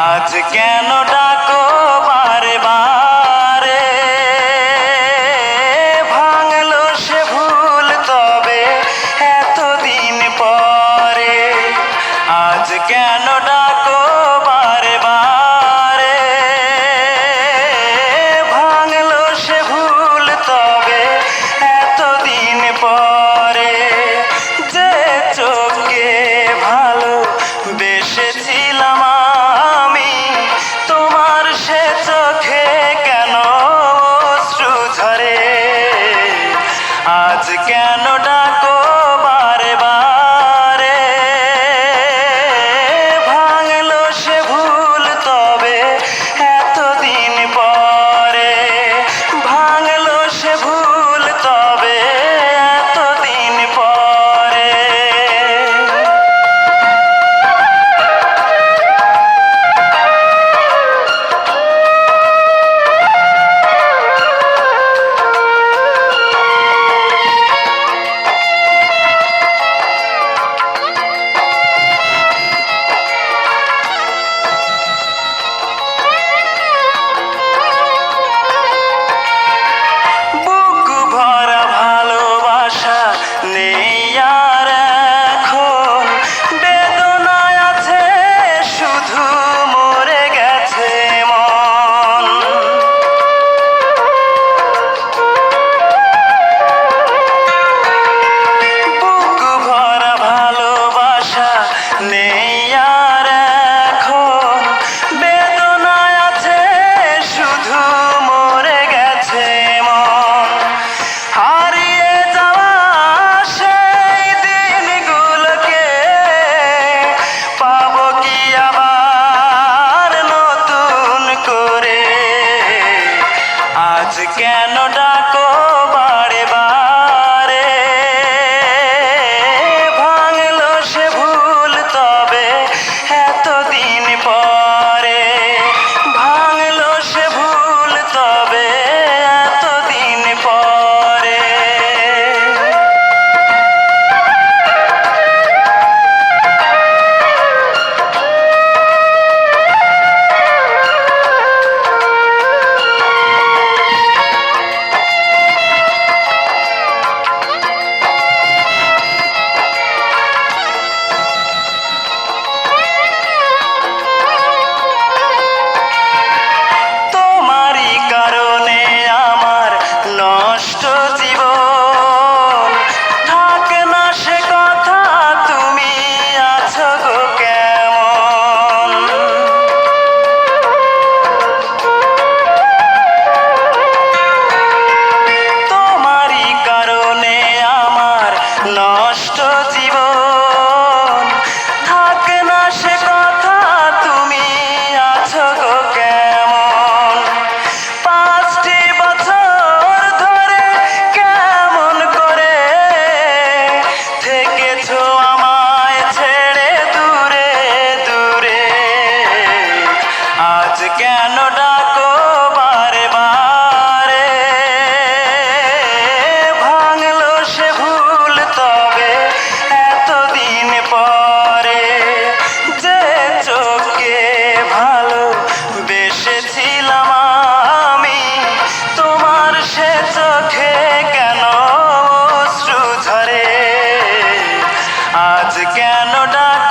আজ কেন ডাকো বারে বারে, ভাঙলো সে ভুল তবে এতদিন পরে। আজ কেন ডাকো বারে বারে, ভাঙলো সে ভুল তবে এতদিন পরে। যে চোখে ভালো বেসেছিলাম আমি, তোমার সে চোখে কেন অশ্রু ঝরে। আজ কেন ডাকো বারে বারে, ভাঙলো সে ভুল তবে এতদিন পরে। ভাঙলো সে ভুল তবে এতদিন পরে। নেই আর এখন, বেদনায় আছে শুধু মরে গেছে মন। বুক ভরা ভালোবাসা নেই আর এখন, বেদনায় আছে শুধু মরে গেছে মন। হারিয়ে যাওয়া পাবো কি আবার নতুন করে। আজ কেন ডাকো বারে বারে, ভাঙলো সে ভুল তবে এতদিন পরে। ভাঙলো সে ভুল তবে এতদিন পরে। নষ্ট জীবন থাকে না সে কথা, তুমি আছো গো কেমন। তোমারই কারণে আমার নষ্ট জীবন থাকে না সে কথা, তুমি আছো গো কেমন। 5টি বছর ধরে কেমন করে থেকেছো আমায় ছেড়ে দূরে দূরে। আজ কেন ডাকো বারে বারে, ভাঙলো সে ভুল তবে এতদিন পরে। যে চোখে ভালো বেসেছিলাম আমি, তোমার সে চোখে কেন অশ্রু ঝরে। আজ কেন ডাক